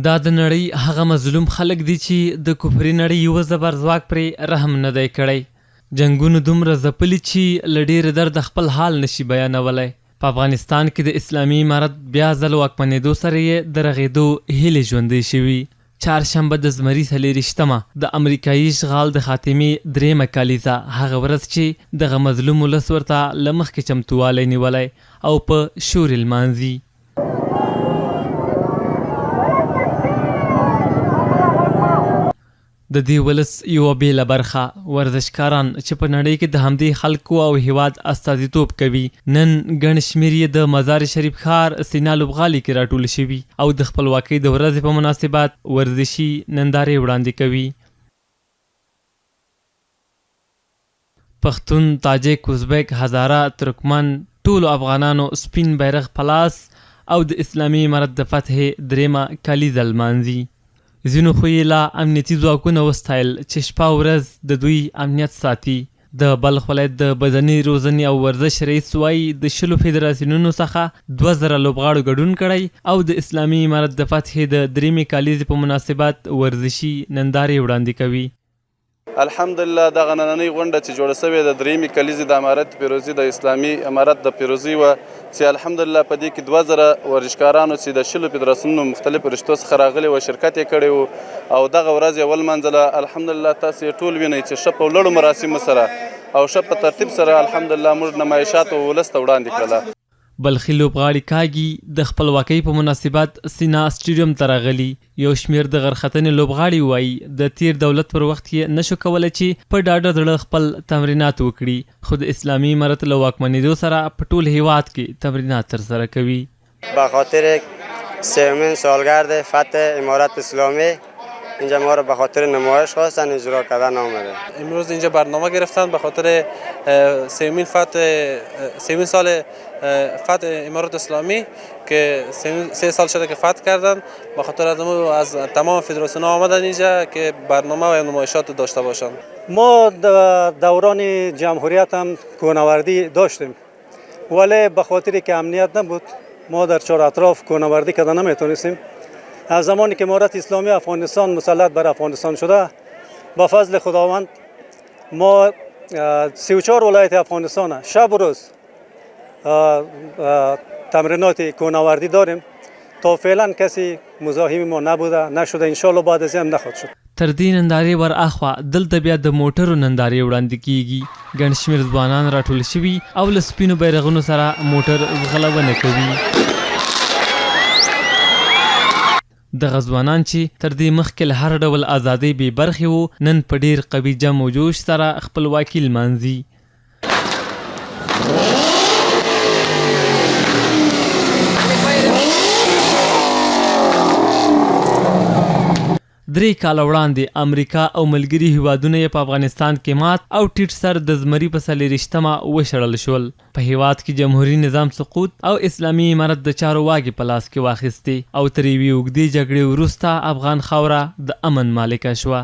دا د نړۍ هغه مظلوم خلک دي چې د کفري نړۍ یوه زبر ځواک پرې رحم نه دی کړی. جنګونو دومره ځپلي چې له ډېره درده خپل حال نشي بیانولی. په افغانستان کې د اسلامي امارت بیا ځل واکمنېدو سره یې د رغېدو هیلې ژوندۍ شوي. چهارشنبه د زمري 24مه د امریکایي اشغال د خاتمې 3مه کالیزه هغه ورځ چې دغه مظلوم ولس ورته له مخکې چمتووالی نیولی او په شور لمانځي. د دې ولس یوه بېله برخه ورزشکاران چې په نړۍ کې د همدې خلکو او هیواد استازیتوب کوي نن ګڼ شمېر یې د مزار شریف ښار سینا لوبغالي کې راټول شوي او د خپلواکۍ د ورځې په مناسبت ورزشي نندارې وړاندې کوي. پښتون، تاجک، ازبک، هزاره، ترکمن ټولو افغانانو سپین بیرغ په لاس او د اسلامي امارت د فتحې 3مه کالیزه لمانځي. ځینو خو یې لا امنیتي ځواکونه وستایل چې شپه ورځ د دوی امنیت ساتي. د بلخ ولایت د بدني روزنې او ورزش رئیس وایي د 10 فدراسیونونو څخه 2000 لوبغاړو ګډون کړی او د اسلامي امارت د فتحې د 3مې کالیزې په مناسبت ورزشي نندارې وړاندې کوي. الحمدلله دغه نننۍ غونډه چې جوړه شوې د 3مې کلیزې د امارت پیروزي د اسلامي امارت د پیروزي وه چې الحمدلله په دې کې 2000 ورزشکارانو چې د 10 فدراسیونونو مختلفو رشتو څخه راغلي وو شرکت یې کړی و او دغه ورځ یې ولمانځله. الحمدلله تاسو یې ټول وینئ چې ښه په لوړو مراسمو سره او ښه په ترتیب سره الحمدلله موږ نمایشات ولس ته وړاندې کړله. بلخي لوبغاړي کاږي د خپلواکۍ په مناسبت سینا سټیډیم ته راغلي. یو شمېر د غرختنې لوبغاړي وایي د تیر دولت پر وخت یې نشو کولی چې په ډاډه زړه خپل تمرینات وکړي خو د اسلامي امارت له واکمنېدو سره په ټول هیواد کې تمرینات ترسره کوي. به خاطر 3مین سالگرد فتح امارت اسلامی اینجا ما رو به خاطر نمایش خواستن اجرا کردن آمده. امروز اینجا برنامه گرفتن به خاطر 3مین سال فتح امارت اسلامی که 3 سال شده که فتح کردن. به خاطر از تمام فدراسیون ها آمدن اینجا که برنامه و نمایشات داشته باشند. ما دوران جمهوریت هم کوهنوردی داشتیم ولی به خاطر که امنیت نبود ما در چهار اطراف کوهنوردی کردن نمیتونستیم. از زمانی که امارت اسلامی افغانستان مسلط بر افغانستان شده با فضل خداوند ما 34 ولایت افغانستان شب و روز تمرینات کوهنوردی داریم. تا فعلا کسی مزاحم ما نبوده نشده انشالله بعد از این نخواهد شد. تر دې نندارې ور اخوا دلته بیا د موټرو نندارې وړاندې کیږي. ګڼ شمېر ځوانان راټول شوي او له سپینو بیرغونو سره موټر ځغلونه کوي. دغه ځوانان چې تر دې مخکې له هر ډول ازادۍ بې برخې وو نن په ډېر قوي جم و جوش سره خپلواکي لمانځي. درې کاله وړاندې امریکا او ملګري هیوادونه یې په افغانستان کې مات او ټیټ سر د زمري په 24مه وشړل شول. په هیواد کې جمهوري نظام سقوط او اسلامي امارت د چارو واګې په لاس کې واخیستې او تر یوې اوږدې جګړې وروسته افغان خاوره د امن مالکه شوه.